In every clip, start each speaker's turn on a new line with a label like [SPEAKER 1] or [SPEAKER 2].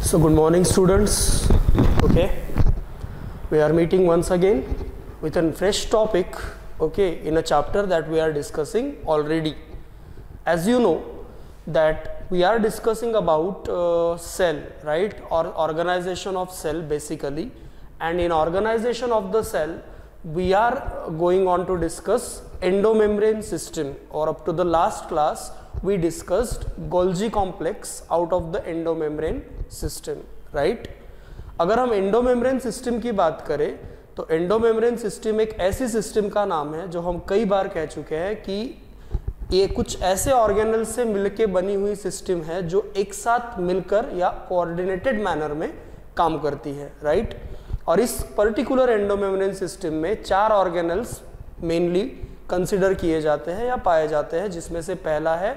[SPEAKER 1] So good morning students. Okay, we are meeting once again with a fresh topic, okay, in a chapter that we are discussing already. As you know that we are discussing about cell, right, or organization of cell basically, and in organization of the cell we are going on to discuss endomembrane system, or up to the last class we discussed Golgi complex out of the endomembrane system, right. अगर हम endomembrane system की बात करें तो endomembrane system एक ऐसी system का नाम है जो हम कई बार कह चुके हैं कि ये कुछ ऐसे ऑर्गेनल से मिलके बनी हुई सिस्टम है जो एक साथ मिलकर या कोऑर्डिनेटेड मैनर में काम करती है, राइट। और इस पर्टिकुलर एंडोमेम्ब्रेन सिस्टम में 4 ऑर्गेनल्स मेनली कंसिडर किए जाते हैं या पाए जाते हैं, जिसमें से पहला है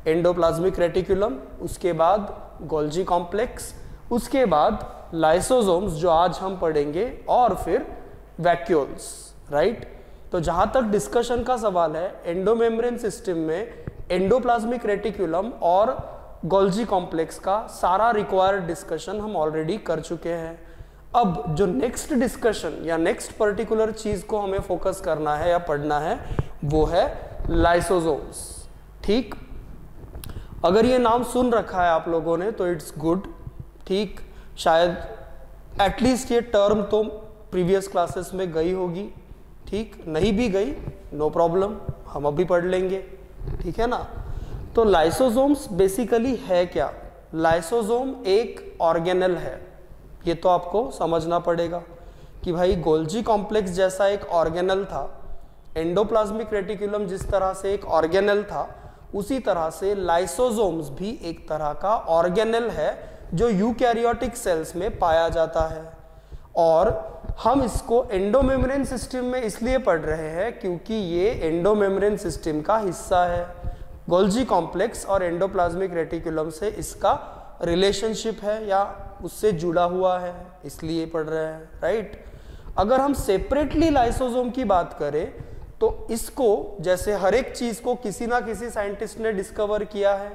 [SPEAKER 1] एंडोप्लाज्मिक रेटिकुलम, उसके बाद गोल्जी कॉम्प्लेक्स, उसके बाद लाइसोसोम्स जो आज हम पढ़ेंगे, और फिर वैक्यूल्स, राइट। तो जहां तक डिस्कशन का सवाल है, एंडोमेम्ब्रेन सिस्टम में एंडोप्लाज्मिक रेटिकुलम और गोल्जी कॉम्प्लेक्स का सारा रिक्वायर्ड डिस्कशन हम ऑलरेडी कर चुके हैं। अब जो नेक्स्ट डिस्कशन या नेक्स्ट पर्टिकुलर चीज को हमें फोकस करना है या पढ़ना है वो है लाइसोसोम्स, ठीक। अगर ये नाम सुन रखा है आप लोगों ने तो इट्स गुड, ठीक। शायद एटलीस्ट ये टर्म तो प्रीवियस क्लासेस में गई होगी, ठीक। नहीं भी गई नो प्रॉब्लम, हम अभी पढ़ लेंगे, ठीक है ना। तो लाइसोसोम्स बेसिकली है क्या? लाइसोसोम एक ऑर्गेनल है, ये तो आपको समझना पड़ेगा कि भाई गोल्जी कॉम्प्लेक्स जैसा एक ऑर्गेनल था, एंडोप्लाज्मिक रेटिकुलम जिस तरह से एक ऑर्गेनल था, उसी तरह से लाइसोसोम्स भी एक तरह का ऑर्गेनल है जो यूकैरियोटिक सेल्स में पाया जाता है। और हम इसको एंडोमेम्ब्रेन सिस्टम में इसलिए पढ़ रहे हैं क्योंकि ये एंडोमेम्ब्रेन सिस्टम का हिस्सा है। गोल्जी कॉम्प्लेक्स और एंडोप्लाज्मिक रेटिकुलम से इसका रिलेशनशिप है या उससे जुड़ा हुआ है, इसलिए पढ़ रहे हैं, राइट। अगर हम सेपरेटली लाइसोसोम की बात करें तो इसको, जैसे हर एक चीज को किसी ना किसी साइंटिस्ट ने डिस्कवर किया है,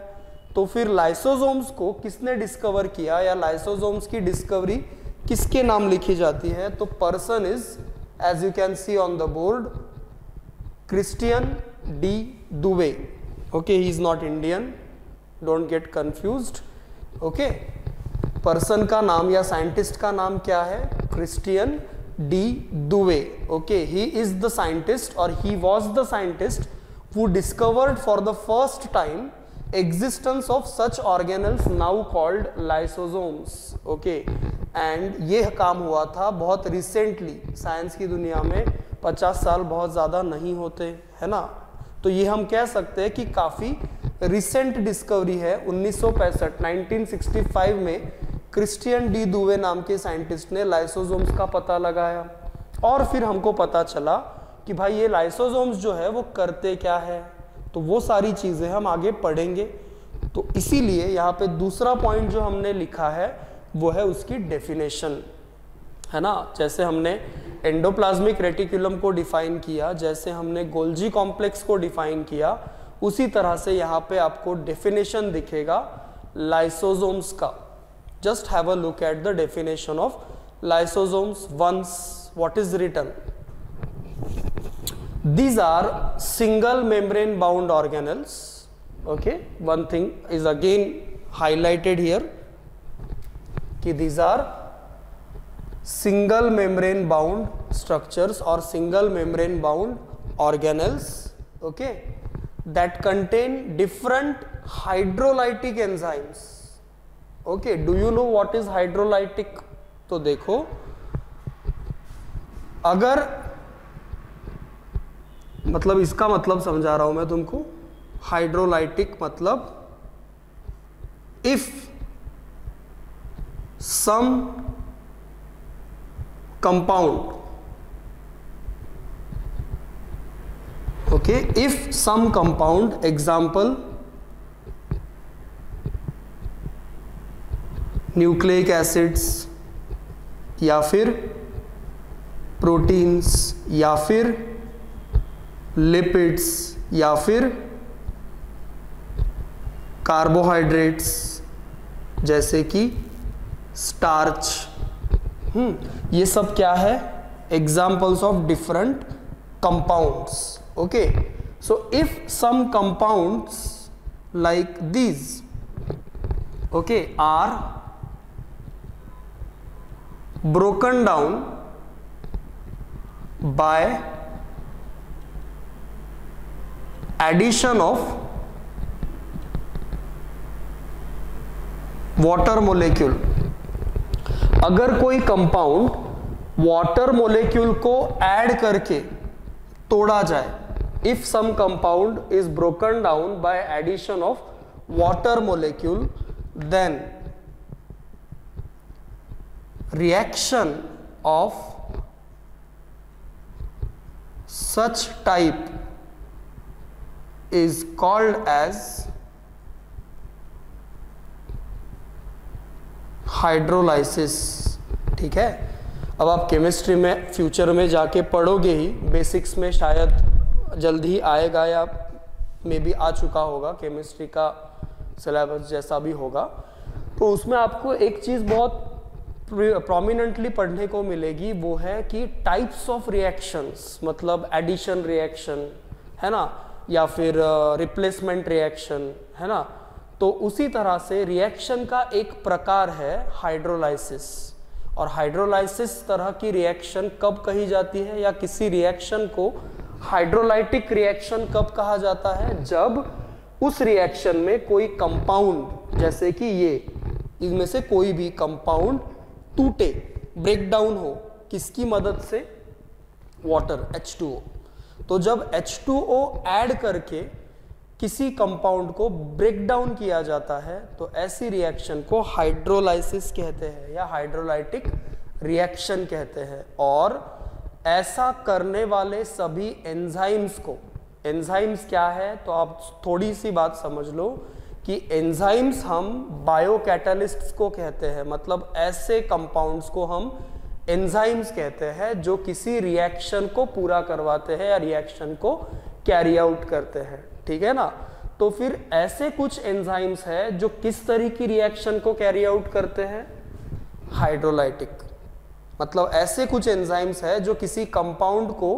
[SPEAKER 1] तो फिर लाइसोसोम्स को किसने डिस्कवर किया या लाइसोसोम्स की डिस्कवरी किसके नाम लिखी जाती है? तो person is, as you can see on the board, Christian de Duve. Okay, he is not Indian, don't get confused. Okay, person का नाम या साइंटिस्ट का नाम क्या है? Christian de Duve. Okay, he is the scientist और he was the scientist who discovered for the first time existence of such organelles now called lysosomes. Okay, and ये काम हुआ था बहुत रिसेंटली। साइंस की दुनिया में 50 साल बहुत ज़्यादा नहीं होते, है ना। तो ये हम कह सकते हैं कि काफ़ी रिसेंट डिस्कवरी है। 1965 में क्रिस्टियन डी दुवे नाम के साइंटिस्ट ने लाइसोसोम्स का पता लगाया, और फिर हमको पता चला कि भाई ये लाइसोसोम्स जो है वो करते क्या है। तो वो सारी चीज़ें हम आगे पढ़ेंगे। तो इसीलिए यहाँ पे दूसरा पॉइंट जो हमने लिखा है वो है उसकी डेफिनेशन, है ना। जैसे हमने एंडोप्लाज्मिक रेटिकुलम को डिफाइन किया, जैसे हमने गोल्जी कॉम्प्लेक्स को डिफाइन किया, उसी तरह से यहाँ पे आपको डेफिनेशन दिखेगा लाइसोसोम्स का। Just have a look at the definition of lysosomes once what is written. These are single membrane bound organelles. Okay, one thing is again highlighted here कि these are single membrane bound structures or single membrane bound organelles, okay, that contain different hydrolytic enzymes. Okay, do you know what is hydrolytic? तो देखो, अगर मतलब इसका मतलब समझा रहा हूं मैं तुमको। हाइड्रोलाइटिक मतलब if some compound, okay, if some compound, example nucleic acids या फिर प्रोटीन्स या फिर लिपिड्स या फिर कार्बोहाइड्रेट्स, जैसे कि स्टार्च। ये सब क्या है? Examples of different compounds. Okay, so if some compounds like these okay are broken down by addition of water molecule। अगर कोई कंपाउंड वाटर मोलेक्यूल को ऐड करके तोड़ा जाए, if some compound is broken down by addition of water molecule, then reaction of such type is called as hydrolysis. ठीक है, अब आप केमिस्ट्री में फ्यूचर में जाके पढ़ोगे ही, बेसिक्स में शायद जल्द ही आएगा या मे बी आ चुका होगा, केमिस्ट्री का सिलेबस जैसा भी होगा, तो उसमें आपको एक चीज़ बहुत प्रोमिनेंटली पढ़ने को मिलेगी, वो है कि टाइप्स ऑफ रिएक्शंस, मतलब एडिशन रिएक्शन है ना, या फिर रिप्लेसमेंट रिएक्शन है ना। तो उसी तरह से रिएक्शन का एक प्रकार है हाइड्रोलाइसिस। और हाइड्रोलाइसिस तरह की रिएक्शन कब कही जाती है, या किसी रिएक्शन को हाइड्रोलाइटिक रिएक्शन कब कहा जाता है? जब उस रिएक्शन में कोई कंपाउंड, जैसे कि ये, इनमें से कोई भी कंपाउंड टूटे, ब्रेक डाउन हो, किसकी मदद से? Water, H2O। तो जब H2O ऐड करके किसी कंपाउंड को ब्रेक डाउन किया जाता है, तो ऐसी रिएक्शन को हाइड्रोलाइसिस कहते हैं या हाइड्रोलाइटिक रिएक्शन कहते हैं। और ऐसा करने वाले सभी एंजाइम्स को, एंजाइम्स क्या है, तो आप थोड़ी सी बात समझ लो कि एंजाइम्स हम बायोकैटालिस्ट्स को कहते हैं, मतलब ऐसे कंपाउंड्स को हम एंजाइम्स कहते हैं जो किसी रिएक्शन को पूरा करवाते हैं या रिएक्शन को कैरी आउट करते हैं। ठीक है ना। तो फिर ऐसे कुछ एंजाइम्स है जो किस तरह की रिएक्शन को कैरी आउट करते हैं? हाइड्रोलाइटिक। मतलब ऐसे कुछ एंजाइम्स है जो किसी कंपाउंड को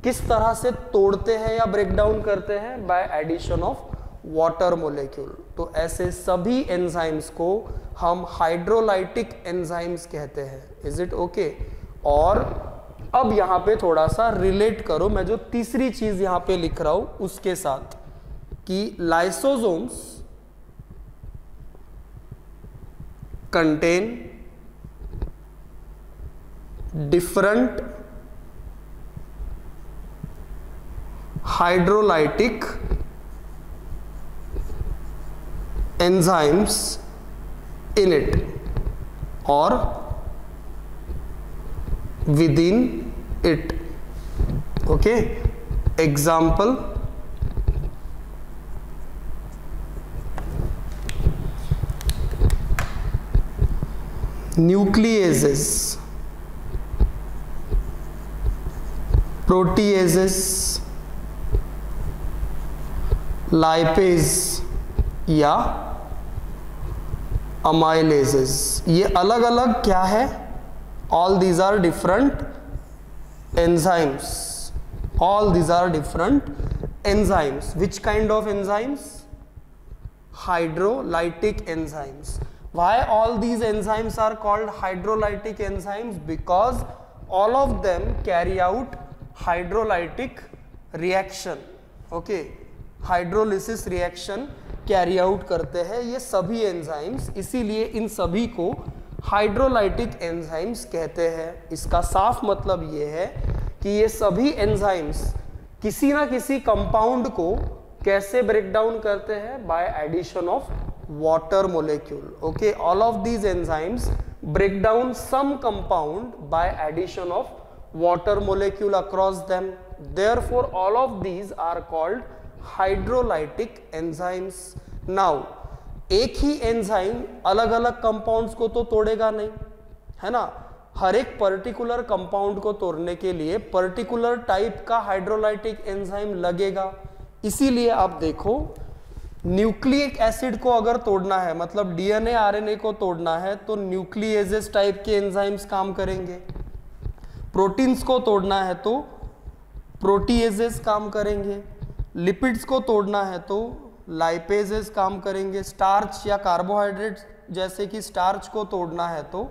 [SPEAKER 1] किस तरह से तोड़ते हैं या ब्रेक डाउन करते हैं? By addition of water molecule. तो ऐसे सभी एंजाइम्स को हम हाइड्रोलाइटिक एंजाइम्स कहते हैं। Is it okay? और अब यहां पे थोड़ा सा रिलेट करो, मैं जो तीसरी चीज यहां पे लिख रहा हूं उसके साथ, कि lysosomes contain different hydrolytic enzymes in it or within it. Okay, example, nucleases, proteases, lipase या अमाइलेजेस। ये अलग अलग क्या है? All these are different enzymes. All these are different enzymes. Which kind of enzymes? Hydrolytic enzymes. Why all these enzymes are called hydrolytic enzymes? Because all of them carry out hydrolytic reaction. Okay, hydrolysis reaction carry out करते हैं ये सभी enzymes, इसीलिए इन सभी को hydrolytic enzymes कहते हैं। इसका साफ मतलब ये है कि ये सभी एंजाइम्स किसी ना किसी कंपाउंड को कैसे ब्रेक डाउन करते हैं? By addition of water molecule. Okay, all of these enzymes break down some compound by addition of water molecule across them. Therefore all of these are called hydrolytic enzymes. Now एक ही enzyme अलग अलग compounds को तो तोड़ेगा नहीं, है ना। हर एक पर्टिकुलर कंपाउंड को तोड़ने के लिए पर्टिकुलर टाइप का हाइड्रोलाइटिक एंजाइम लगेगा। इसीलिए आप देखो न्यूक्लिक एसिड को अगर तोड़ना है, मतलब डीएनए आरएनए को तोड़ना है, तो न्यूक्लिएजेस टाइप के एंजाइम्स काम करेंगे। प्रोटीन्स को तोड़ना है तो प्रोटीएजेस काम करेंगे। लिपिड्स को तोड़ना है तो लाइपेजेस काम करेंगे। स्टार्च या कार्बोहाइड्रेट जैसे कि स्टार्च को तोड़ना है तो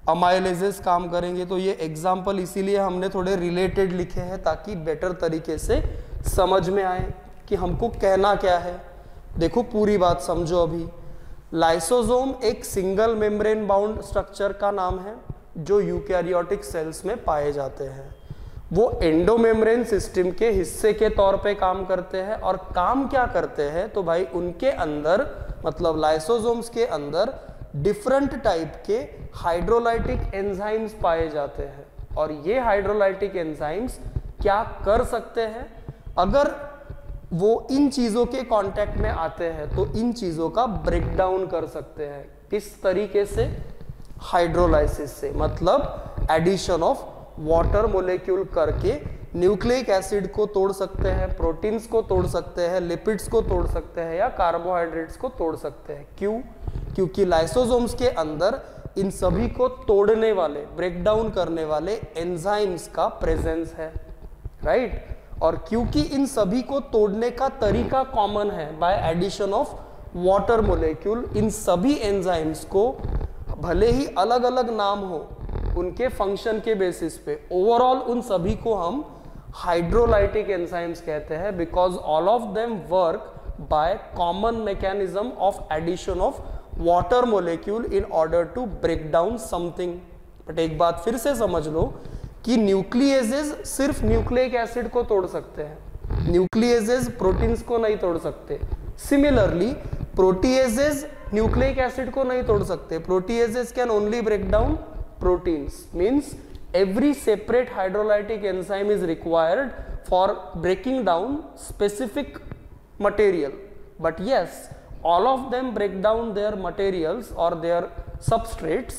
[SPEAKER 1] अमाइलेजेस काम करेंगे। तो ये एग्जाम्पल इसीलिए हमने थोड़े रिलेटेड लिखे हैं ताकि बेटर तरीके से समझ में आए कि हमको कहना क्या है। देखो पूरी बात समझो अभी। लाइसोसोम एक सिंगल मेम्ब्रेन बाउंड स्ट्रक्चर का नाम है जो यूकैरियोटिक सेल्स में पाए जाते हैं। वो एंडोमेम्ब्रेन सिस्टम के हिस्से के तौर पे काम करते हैं। और काम क्या करते हैं तो भाई उनके अंदर, मतलब लाइसोसोम्स के अंदर डिफरेंट टाइप के हाइड्रोलाइटिक एंजाइम्स पाए जाते हैं। और ये हाइड्रोलाइटिक एंजाइम्स क्या कर सकते हैं, अगर वो इन चीजों के कांटेक्ट में आते हैं तो इन चीजों का ब्रेक डाउन कर सकते हैं। किस तरीके से? हाइड्रोलाइसिस से, मतलब एडिशन ऑफ वाटर मोलेक्यूल करके न्यूक्लिक एसिड को तोड़ सकते हैं, प्रोटीन्स को तोड़ सकते हैं, लिपिड्स को तोड़ सकते हैं या कार्बोहाइड्रेट्स को तोड़ सकते हैं। क्यों? क्योंकि लाइसोसोम्स के अंदर इन सभी को तोड़ने वाले, ब्रेक डाउन करने वाले एंजाइम्स का प्रेजेंस है, राइट। और क्योंकि इन सभी को तोड़ने का तरीका कॉमन है, by addition of water molecule, इन सभी एंजाइम्स को भले ही अलग अलग नाम हो उनके फंक्शन के बेसिस पे, ओवरऑल उन सभी को हम हाइड्रोलाइटिक एंजाइम्स कहते हैं, because all of them work by common mechanism of addition of water molecule in order to break down something. But एक बात फिर से समझ लो कि न्यूक्लिएजेस सिर्फ न्यूक्लिक एसिड को तोड़ सकते हैं, न्यूक्लिएजेस प्रोटीन्स को नहीं तोड़ सकते। सिमिलरली प्रोटीएजेस न्यूक्लिक एसिड को नहीं तोड़ सकते। Proteases can only break down proteins, means every separate hydrolytic enzyme is required for breaking down specific material, but yes, all of them break down their materials or their substrates,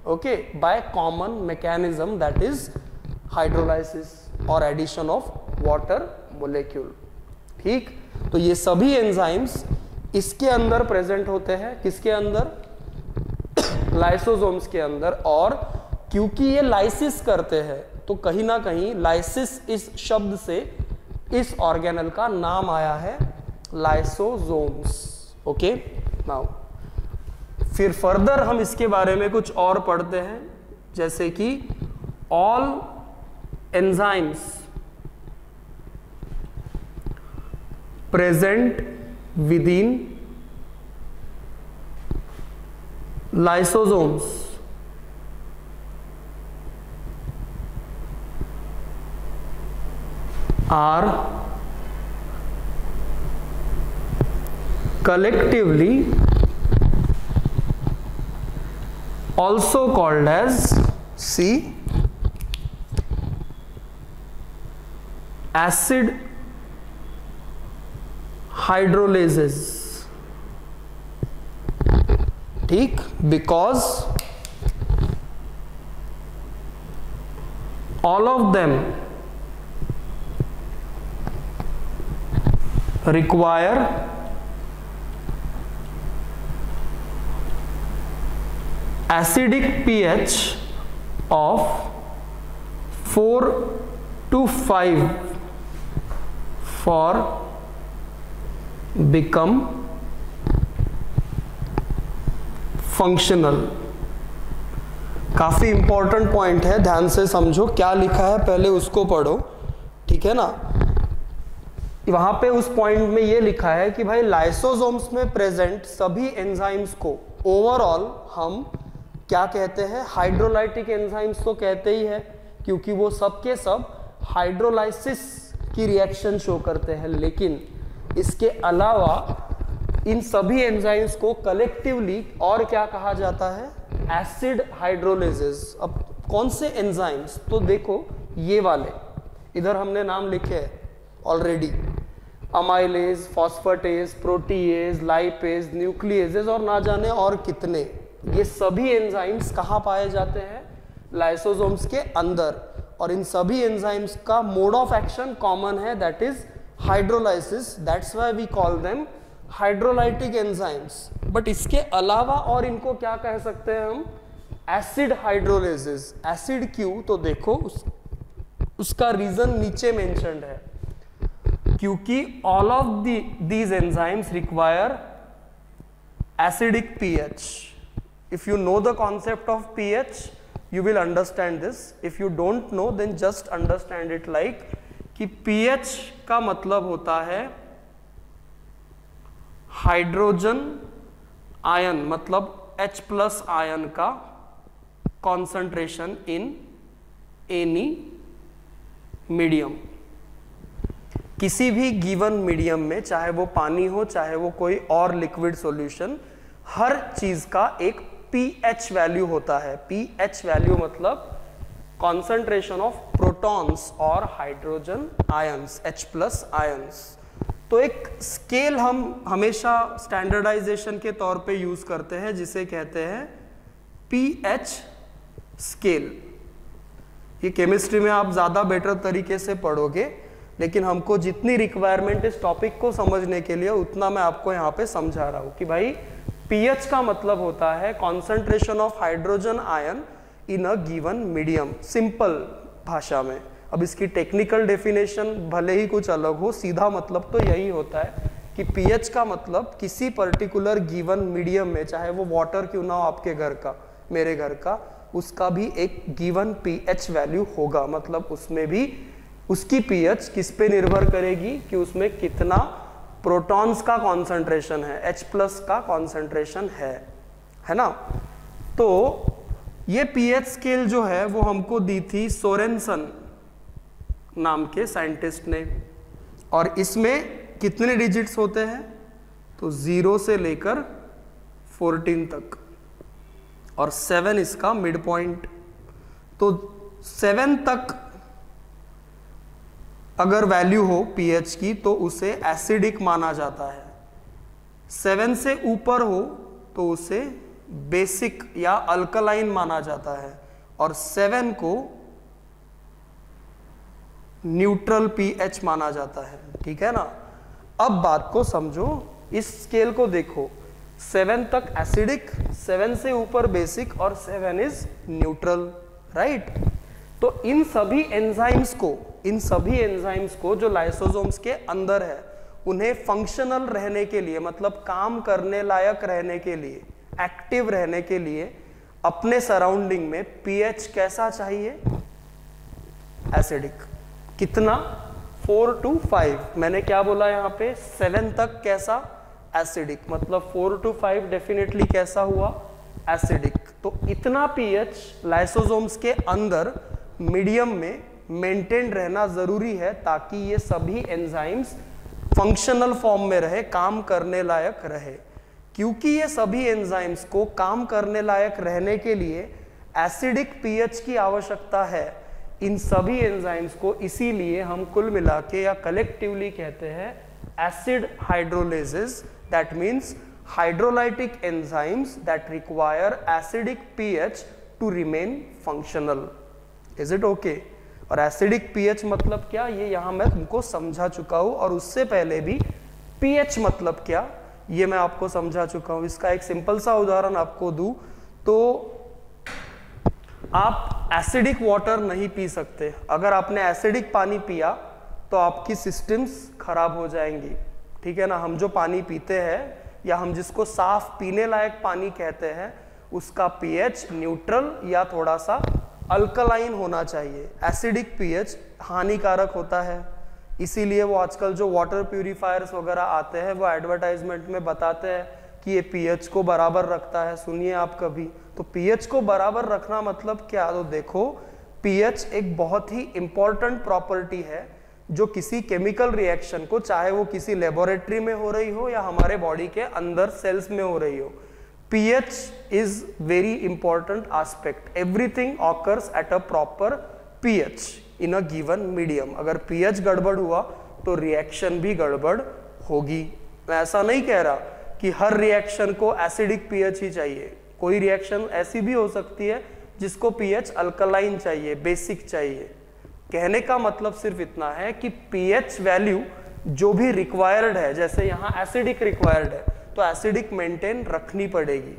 [SPEAKER 1] okay, by common mechanism, that is hydrolysis or addition of water molecule। ठीक, तो ये सभी enzymes इसके अंदर present होते हैं। किसके अंदर? लाइसोसोम्स के अंदर। और क्योंकि ये लाइसिस करते हैं तो कहीं ना कहीं लाइसिस इस शब्द से इस ऑर्गेनल का नाम आया है, लाइसोसोम्स। ओके, नाउ फिर फर्दर हम इसके बारे में कुछ और पढ़ते हैं, जैसे कि all enzymes present with in lysosomes are collectively also called as acid hydrolases। ठीक, because all of them require acidic pH of 4 to 5 for become functional. काफी इंपॉर्टेंट पॉइंट है, ध्यान से समझो। क्या लिखा है पहले उसको पढ़ो, ठीक है ना। वहां पे उस पॉइंट में ये लिखा है कि भाई लाइसोसोम्स में प्रेजेंट सभी एंजाइम्स को ओवरऑल हम क्या कहते हैं? हाइड्रोलाइटिक एंजाइम्स तो कहते ही है, क्योंकि वो सब के सब हाइड्रोलाइसिस की रिएक्शन शो करते हैं। लेकिन इसके अलावा इन सभी एंजाइम्स को कलेक्टिवली और क्या कहा जाता है? Acid hydrolases. अब कौन से एंजाइम्स? तो देखो ये वाले, इधर हमने नाम लिखे हैं already, amylase, phosphatase, protease, lipase, nucleases और ना जाने और कितने। ये सभी एंजाइम्स कहाँ पाए जाते हैं? लाइसोसोम्स के अंदर। और इन सभी एंजाइम्स का मोड ऑफ एक्शन कॉमन है, that is hydrolysis. That's why we call them hydrolytic enzymes, but इसके अलावा और इनको क्या कह सकते हैं हम, एसिड हाइड्रोलेजेस। एसिड क्यों, तो देखो उसका रीजन नीचे मेंशन्ड है, क्योंकि all of these enzymes require acidic pH. If you know the concept of pH you will understand this. If you don't know then just understand it like कि pH का मतलब होता है हाइड्रोजन आयन, मतलब H+ ion का concentration in any medium. किसी भी given medium में, चाहे वो पानी हो चाहे वो कोई और लिक्विड सॉल्यूशन, हर चीज का एक pH वैल्यू होता है। pH वैल्यू मतलब कॉन्सेंट्रेशन ऑफ प्रोटॉन्स और हाइड्रोजन आयंस, H+ आयंस। तो एक स्केल हम हमेशा स्टैंडर्डाइजेशन के तौर पे यूज करते हैं जिसे कहते हैं pH स्केल। ये केमिस्ट्री में आप ज्यादा बेटर तरीके से पढ़ोगे, लेकिन हमको जितनी रिक्वायरमेंट इस टॉपिक को समझने के लिए उतना मैं आपको यहाँ पे समझा रहा हूँ कि भाई pH का मतलब होता है concentration of hydrogen ion in a given medium, simple भाषा में। अब इसकी टेक्निकल डेफिनेशन भले ही कुछ अलग हो, सीधा मतलब तो यही होता है कि pH का मतलब किसी पर्टिकुलर गिवन मीडियम में, चाहे वो वाटर क्यों ना हो आपके घर का, मेरे घर का, उसका भी एक गिवन pH वैल्यू होगा। मतलब उसमें भी उसकी pH किस पे निर्भर करेगी कि उसमें कितना प्रोटॉन्स का कॉन्सेंट्रेशन है, H+ का कॉन्सेंट्रेशन है ना। तो ये pH स्केल जो है वो हमको दी थी सोरेनसन नाम के साइंटिस्ट ने, और इसमें कितने डिजिट्स होते हैं, तो 0 से लेकर 14 तक, और 7 इसका मिड पॉइंट। तो 7 तक अगर वैल्यू हो pH की तो उसे एसिडिक माना जाता है। 7 से ऊपर हो तो उसे बेसिक या अल्कलाइन माना जाता है, और 7 को न्यूट्रल pH माना जाता है। ठीक है ना। अब बात को समझो, इस स्केल को देखो, 7 तक एसिडिक, 7 से ऊपर बेसिक, और 7 इज न्यूट्रल, राइट। तो इन सभी एंजाइम्स को जो लाइसोसोम्स के अंदर है, उन्हें फंक्शनल रहने के लिए, मतलब काम करने लायक रहने के लिए, एक्टिव रहने के लिए अपने सराउंडिंग में pH कैसा चाहिए, एसिडिक। कितना, 4 to 5। मैंने क्या बोला यहाँ पे, 7 तक कैसा, एसिडिक, मतलब 4 to 5 डेफिनेटली कैसा हुआ, एसिडिक। तो इतना pH लाइसोसोम्स के अंदर मीडियम में मेंटेन रहना जरूरी है, ताकि ये सभी एंजाइम्स फंक्शनल फॉर्म में रहे, काम करने लायक रहे। क्योंकि ये सभी एंजाइम्स को काम करने लायक रहने के लिए एसिडिक pH की आवश्यकता है, इन सभी एंजाइम्स को इसीलिए हम कुल मिला के या कलेक्टिवली कहते हैं acid hydrolases. That means hydrolytic enzymes that require acidic pH to remain functional. Is it okay. और एसिडिक pH मतलब क्या, ये यहां मैं तुमको समझा चुका हूं, और उससे पहले भी pH मतलब क्या ये मैं आपको समझा चुका हूं। इसका एक सिंपल सा उदाहरण आपको दूं तो आप एसिडिक वाटर नहीं पी सकते। अगर आपने एसिडिक पानी पिया तो आपकी सिस्टम्स खराब हो जाएंगी, ठीक है ना। हम जो पानी पीते हैं या हम जिसको साफ पीने लायक पानी कहते हैं, उसका pH न्यूट्रल या थोड़ा सा अल्कलाइन होना चाहिए। एसिडिक pH हानिकारक होता है, इसीलिए वो आजकल जो वाटर प्यूरिफायर्स वगैरह आते हैं वो एडवर्टाइजमेंट में बताते हैं कि ये pH को बराबर रखता है। सुनिए आप कभी, तो pH को बराबर रखना मतलब क्या, तो देखो pH एक बहुत ही इंपॉर्टेंट प्रॉपर्टी है जो किसी केमिकल रिएक्शन को, चाहे वो किसी लेबोरेटरी में हो रही हो या हमारे बॉडी के अंदर सेल्स में हो रही हो, pH is very important aspect. Everything occurs at a proper pH in a given medium. अगर pH गड़बड़ हुआ तो रिएक्शन भी गड़बड़ होगी। मैं ऐसा नहीं कह रहा कि हर रिएक्शन को एसिडिक pH ही चाहिए। कोई रिएक्शन ऐसी भी हो सकती है जिसको pH अल्कलाइन चाहिए, बेसिक चाहिए। कहने का मतलब सिर्फ इतना है कि pH वैल्यू जो भी रिक्वायर्ड है, जैसे यहाँ एसिडिक रिक्वायर्ड है तो एसिडिक मेंटेन रखनी पड़ेगी,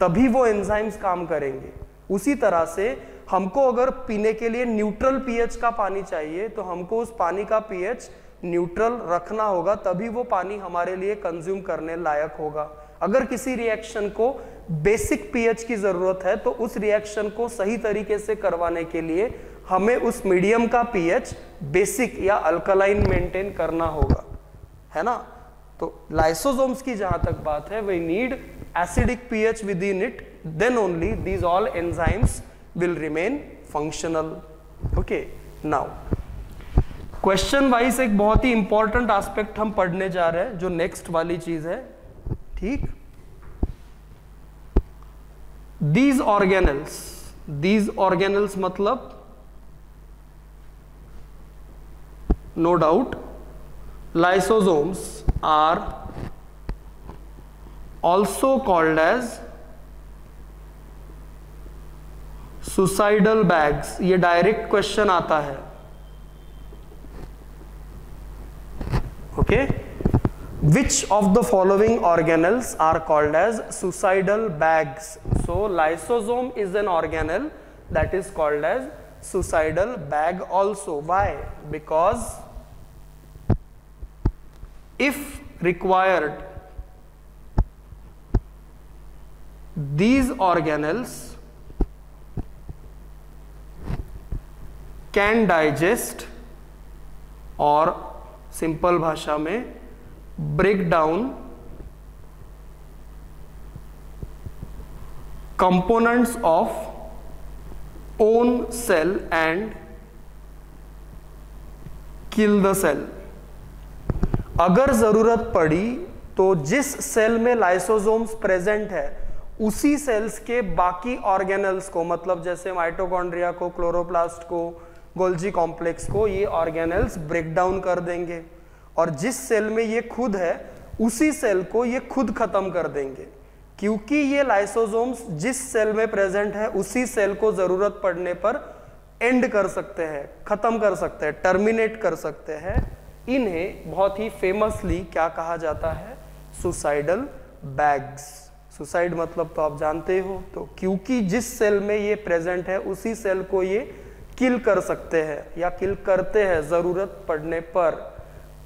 [SPEAKER 1] तभी वो एंजाइम्स काम करेंगे। उसी तरह से हमको अगर पीने के लिए न्यूट्रल पीएच का पानी चाहिए तो हमको उस पानी का पीएच न्यूट्रल रखना होगा, तभी वो पानी हमारे लिए कंज्यूम करने लायक होगा। अगर किसी रिएक्शन को बेसिक पीएच की जरूरत है तो उस रिएक्शन को सही तरीके से करवाने के लिए हमें उस मीडियम का पीएच बेसिक या अल्कलाइन मेंटेन करना होगा, है ना। तो लाइसोसोम्स की जहां तक बात है, we need acidic pH within it, then only these all enzymes will remain functional. Okay, now question wise एक बहुत ही इंपॉर्टेंट एस्पेक्ट हम पढ़ने जा रहे हैं, जो नेक्स्ट वाली चीज है, ठीक। दीज ऑर्गेनल्स मतलब no doubt lysosomes are also called as suicidal bags। ये डायरेक्ट क्वेश्चन आता है, ओके। Which of the following organelles are called as suicidal bags? So lysosome is an organelle that is called as suicidal bag also. Why? Because if required, these organelles can digest और simple भाषा में break down components of own cell and kill the cell। अगर जरूरत पड़ी तो जिस cell में lysosomes present है उसी सेल्स के बाकी ऑर्गेनल्स को, मतलब जैसे माइटोकॉन्ड्रिया को, क्लोरोप्लास्ट को, गोल्जी कॉम्प्लेक्स को, ये ऑर्गेनल्स ब्रेक डाउन कर देंगे और जिस सेल में ये खुद है उसी सेल को ये खुद खत्म कर देंगे। क्योंकि ये लाइसोसोम्स जिस सेल में प्रेजेंट है उसी सेल को जरूरत पड़ने पर एंड कर सकते हैं, खत्म कर सकते हैं, टर्मिनेट कर सकते हैं। इन्हें बहुत ही फेमसली क्या कहा जाता है? Suicidal bags. सुसाइड मतलब तो आप जानते हो, तो क्योंकि जिस सेल में ये प्रेजेंट है उसी सेल को ये किल कर सकते हैं या किल करते हैं जरूरत पड़ने पर,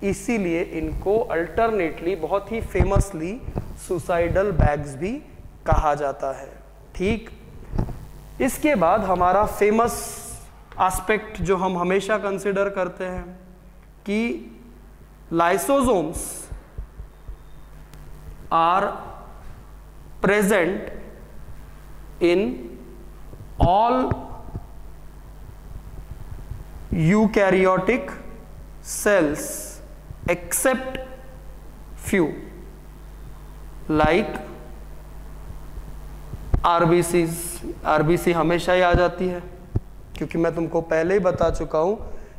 [SPEAKER 1] इसीलिए इनको अल्टरनेटली बहुत ही फेमसली सुसाइडल बैग्स भी कहा जाता है, ठीक। इसके बाद हमारा फेमस एस्पेक्ट जो हम हमेशा कंसिडर करते हैं कि lysosomes are present in all eukaryotic cells except few, like RBCs. RBC हमेशा ही आ जाती है क्योंकि मैं तुमको पहले ही बता चुका हूं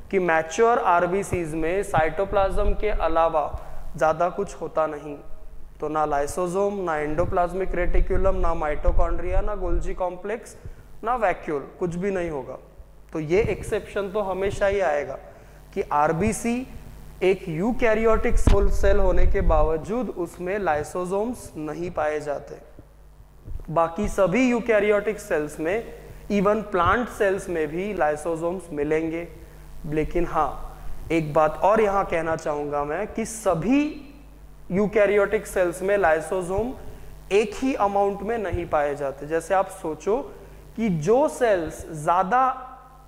[SPEAKER 1] कि मैच्योर आरबीसीज में साइटोप्लाज्म के अलावा ज़्यादा कुछ होता नहीं, तो ना लाइसोसोम, ना एंडोप्लाज्मिक रेटिकुलम, ना माइटोकॉन्ड्रिया, ना गोल्जी कॉम्प्लेक्स, ना वैक्यूल, कुछ भी नहीं होगा। तो ये एक्सेप्शन तो हमेशा ही आएगा कि आरबीसी एक यूकैरियोटिक सेल होने के बावजूद उसमें लाइसोसोम्स नहीं पाए जाते। बाकी सभी यूकैरियोटिक सेल्स में, इवन प्लांट सेल्स में भी लाइसोसोम्स मिलेंगे। लेकिन हाँ, एक बात और यहाँ कहना चाहूंगा मैं कि सभी यूकैरियोटिक सेल्स में लाइसोसोम एक ही अमाउंट में नहीं पाए जाते। जैसे आप सोचो कि जो सेल्स ज्यादा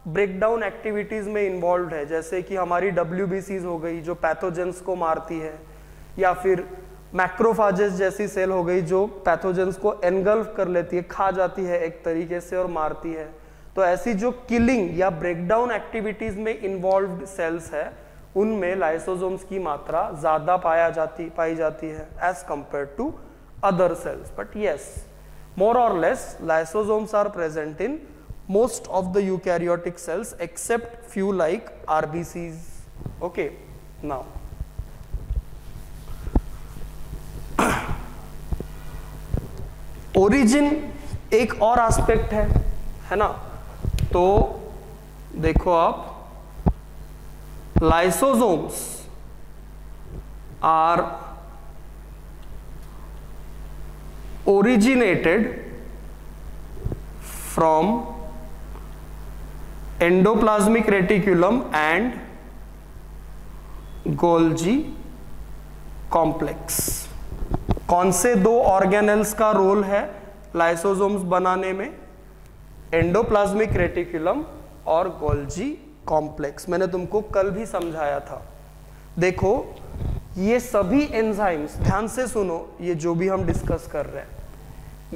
[SPEAKER 1] ब्रेकडाउन एक्टिविटीज में इन्वॉल्व है, जैसे कि हमारी WBCs हो गई जो पैथोजेंस को मारती है, या फिर मैक्रोफाजेस जैसी सेल हो गई जो पैथोजेंस को एनगल्फ कर लेती है, खा जाती है एक तरीके से और मारती है। तो ऐसी जो किलिंग या ब्रेकडाउन एक्टिविटीज में इन्वॉल्व्ड सेल्स है उनमें लाइसोसोम्स की मात्रा ज्यादा पाई जाती है as compare to other cells. But yes, more और less lysosomes are present in most of the eukaryotic cells except few like RBCs. Okay, now origin एक और एस्पेक्ट है ना। तो देखो आप, lysosomes are originated from endoplasmic reticulum and Golgi complex. कौन से दो ऑर्गेनेल्स का रोल है लाइसोसोम्स बनाने में? एंडोप्लाज्मिक रेटिकुलम और गोल्जी कॉम्प्लेक्स। मैंने तुमको कल भी समझाया था। देखो ये सभी एंजाइम्स, ध्यान से सुनो, ये जो भी हम डिस्कस कर रहे हैं,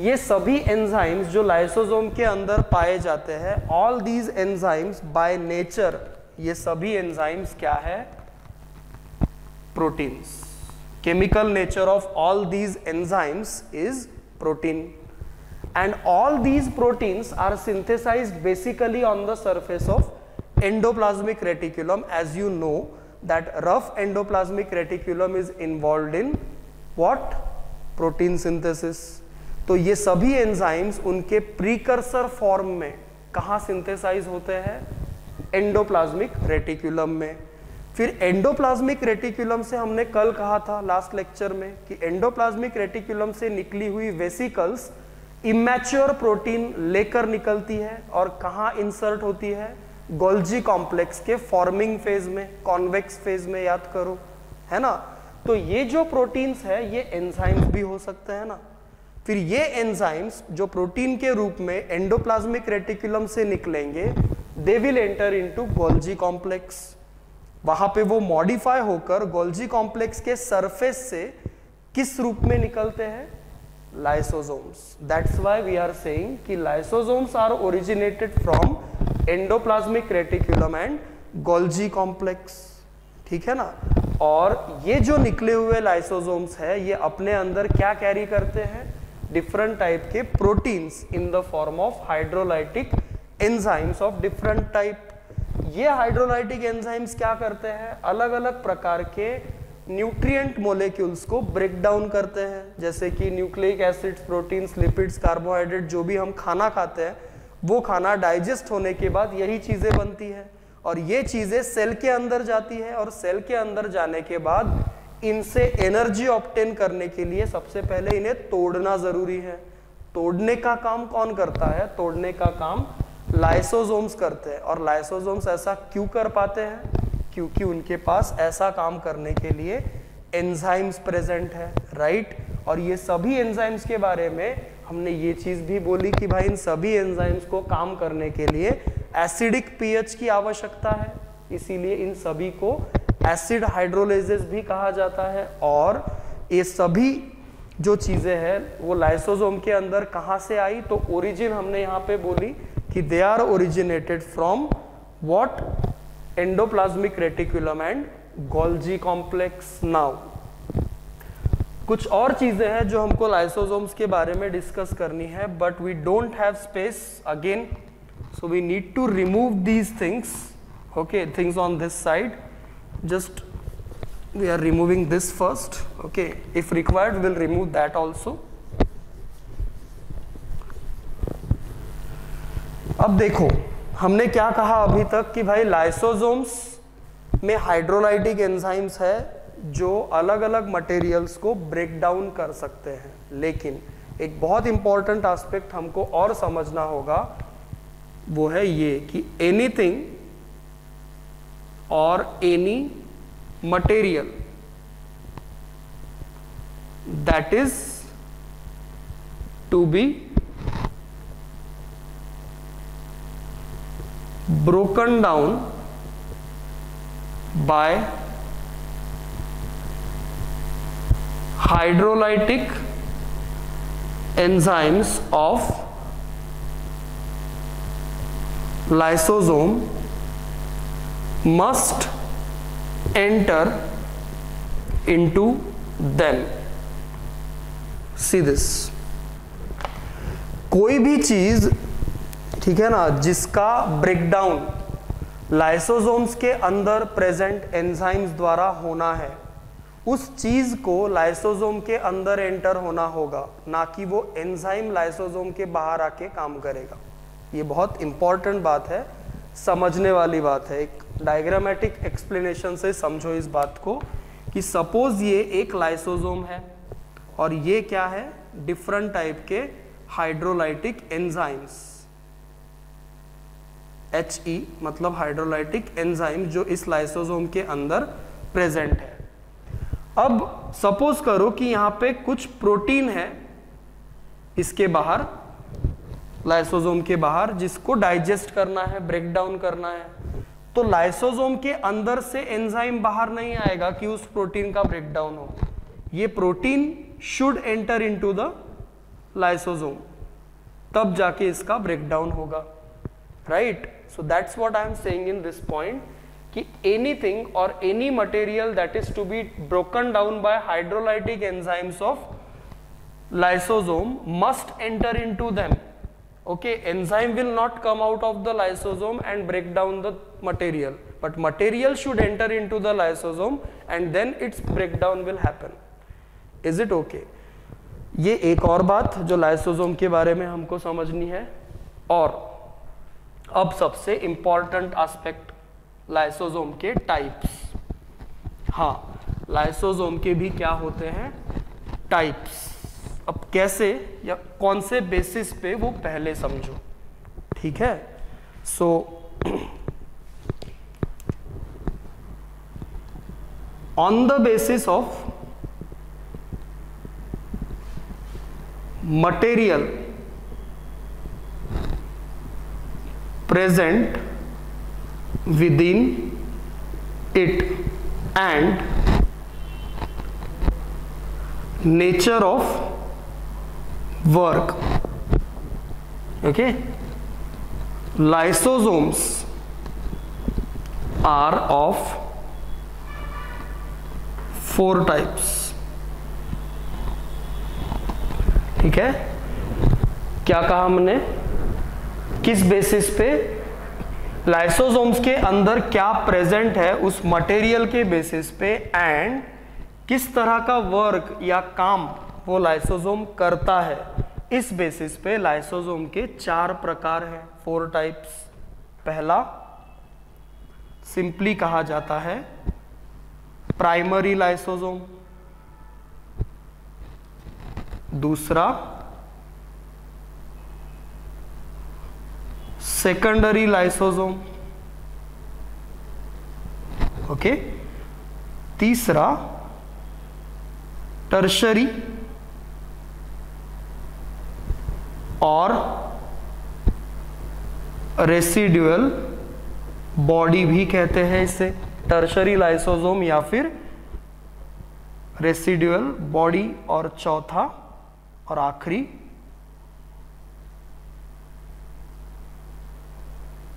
[SPEAKER 1] ये सभी एंजाइम्स जो लाइसोसोम के अंदर पाए जाते हैं, all these enzymes by nature, ये सभी एंजाइम्स क्या है? Proteins. Chemical nature of all these enzymes is protein, and all these proteins are synthesized basically on the surface of endoplasmic reticulum. As you know that rough endoplasmic reticulum is involved in what? Protein synthesis. तो ये सभी enzymes उनके precursor form में कहाँ synthesize होते हैं? Endoplasmic reticulum में। फिर एंडोप्लाज्मिक रेटिकुलम से हमने कल कहा था लास्ट लेक्चर में कि एंडोप्लाज्मिक रेटिकुलम से निकली हुई वेसिकल्स इमैच्योर प्रोटीन लेकर निकलती है और कहाँ इंसर्ट होती है? गोल्जी कॉम्प्लेक्स के फॉर्मिंग फेज में, कॉन्वेक्स फेज में, याद करो, है ना। तो ये जो प्रोटीन्स है ये एंजाइम्स भी हो सकते हैं ना। फिर ये एंजाइम्स जो प्रोटीन के रूप में एंडोप्लाज्मिक रेटिकुलम से निकलेंगे, they will enter into Golgi complex. वहां पे वो मॉडिफाई होकर गोल्जी कॉम्प्लेक्स के सरफेस से किस रूप में निकलते हैं? Lysosomes. That's why we are saying कि lysosomes are originated from endoplasmic reticulum and Golgi complex, ठीक है ना। और ये जो निकले हुए लाइसोसोम्स है ये अपने अंदर क्या कैरी करते हैं? डिफरेंट टाइप के proteins in the form of hydrolytic enzymes of different type. ये हाइड्रोलाइटिक एंजाइम्स क्या करते हैं? अलग अलग प्रकार के न्यूट्रिएंट मोलेक्यूल्स को ब्रेक डाउन करते हैं, जैसे कि nucleic acids, proteins, lipids, carbohydrate, जो भी हम खाना खाते हैं वो खाना डाइजेस्ट होने के बाद यही चीजें बनती है और ये चीजें सेल के अंदर जाती है और सेल के अंदर जाने के बाद इनसे एनर्जी ऑब्टेन करने के लिए सबसे पहले इन्हें तोड़ना जरूरी है। तोड़ने का काम कौन करता है? तोड़ने का काम लाइसोसोम्स करते हैं। और लाइसोसोम्स ऐसा क्यों कर पाते हैं? क्योंकि उनके पास ऐसा काम करने के लिए एंजाइम्स प्रेजेंट है, राइट। और ये सभी एंजाइम्स के बारे में हमने ये चीज भी बोली कि भाई इन सभी एंजाइम्स को काम करने के लिए एसिडिक पीएच की आवश्यकता है, इसीलिए इन सभी को एसिड हाइड्रोलाइजेस भी कहा जाता है। और ये सभी जो चीजें हैं वो लाइसोसोम के अंदर कहाँ से आई? तो ओरिजिन हमने यहाँ पे बोली कि they are originated from what? Endoplasmic reticulum and Golgi complex. Now कुछ और चीजें हैं जो हमको लाइसोसोम्स के बारे में डिस्कस करनी है, but we don't have space again, so we need to remove these things. Okay, things on this side. Just we are removing this first. Okay, if required, we'll remove that also. अब देखो हमने क्या कहा अभी तक कि भाई lysosomes में हाइड्रोलाइटिक एंजाइम्स है जो अलग अलग मटेरियल्स को ब्रेक डाउन कर सकते हैं, लेकिन एक बहुत इंपॉर्टेंट एस्पेक्ट हमको और समझना होगा, वो है ये कि एनीथिंग और any material that is to be broken down by hydrolytic enzymes of lysosome must enter into them. See this, कोई भी चीज, ठीक है ना, जिसका ब्रेकडाउन लाइसोसोम्स के अंदर प्रेजेंट एंजाइम्स द्वारा होना है, उस चीज को लाइसोसोम के अंदर एंटर होना होगा, ना कि वो एंजाइम लाइसोसोम के बाहर आके काम करेगा। ये बहुत इंपॉर्टेंट बात है, समझने वाली बात है। एक डायग्रामेटिक एक्सप्लेनेशन से समझो इस बात को कि सपोज ये एक लाइसोसोम है और ये क्या है, डिफरेंट टाइप के हाइड्रोलाइटिक एंजाइम्स, HE मतलब हाइड्रोलाइटिक एंजाइम जो इस लाइसोसोम के अंदर प्रेजेंट है। अब सपोज करो कि यहां पे कुछ प्रोटीन है इसके बाहर, लाइसोसोम के बाहर, जिसको डाइजेस्ट करना है, ब्रेक डाउन करना है। तो लाइसोसोम के अंदर से एंजाइम बाहर नहीं आएगा कि उस प्रोटीन का ब्रेक डाउन हो। ये protein should enter into the lysosome, तब जाके इसका ब्रेक डाउन होगा, right. So that's what I am saying in this point कि एनीथिंग और any material that is to be broken down by hydrolytic enzymes of lysosome must enter into them. Okay, enzyme will not come out of the lysosome and break down the material, but material should enter into the lysosome and then its breakdown will happen. Is it okay? ये एक और बात जो lysosome के बारे में हमको समझनी है। और अब सबसे इंपॉर्टेंट एस्पेक्ट, लाइसोसोम के टाइप्स। हाँ, लाइसोसोम के भी क्या होते हैं, टाइप्स। अब कैसे या कौन से बेसिस पे वो पहले समझो, ठीक है। So on the basis of material present within it and nature of work, okay, lysosomes are of 4 types, ठीक है। क्या कहा हमने, किस बेसिस पे, लाइसोसोम्स के अंदर क्या प्रेजेंट है उस मटेरियल के बेसिस पे, एंड किस तरह का वर्क या काम वो लाइसोसोम करता है, इस बेसिस पे लाइसोसोम के 4 प्रकार हैं, 4 टाइप्स। पहला सिंपली कहा जाता है प्राइमरी लाइसोसोम, दूसरा सेकेंडरी लाइसोसोम, ओके, तीसरा टर्शरी, और रेसिडुअल बॉडी भी कहते हैं इसे, टर्शरी लाइसोसोम या फिर रेसिडुअल बॉडी, और चौथा और आखिरी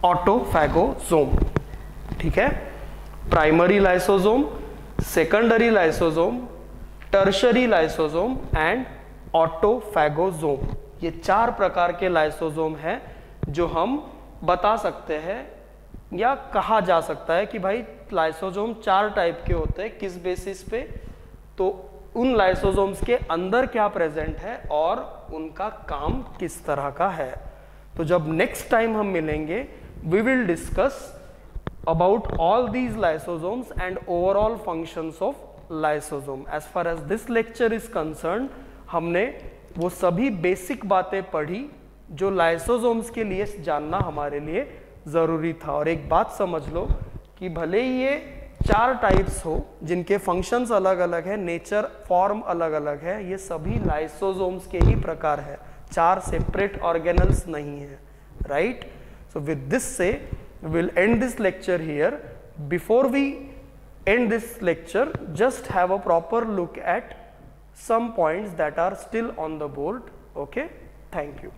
[SPEAKER 1] ऑटोफैगोसोम, ठीक है। Primary lysosome, secondary lysosome, tertiary lysosome and autophagosome, ये 4 प्रकार के लाइसोसोम हैं जो हम बता सकते हैं या कहा जा सकता है कि भाई लाइसोसोम 4 टाइप के होते हैं। किस बेसिस पे, तो उन लाइसोसोम्स के अंदर क्या प्रेजेंट है और उनका काम किस तरह का है। तो जब नेक्स्ट टाइम हम मिलेंगे, we will discuss about all these lysosomes and overall functions of lysosome. As far as this lecture is concern, हमने वो सभी बेसिक बातें पढ़ी जो लाइसोसोम्स के लिए जानना हमारे लिए ज़रूरी था। और एक बात समझ लो कि भले ही ये 4 टाइप्स हो जिनके फंक्शंस अलग अलग है, नेचर फॉर्म अलग अलग है, ये सभी लाइसोसोम्स के ही प्रकार है, 4 सेपरेट ऑर्गेनल्स नहीं है, राइट। सो विद दिस से we'll end this lecture here. Before we end this lecture, just have a proper look at some points that are still on the board. Okay, thank you.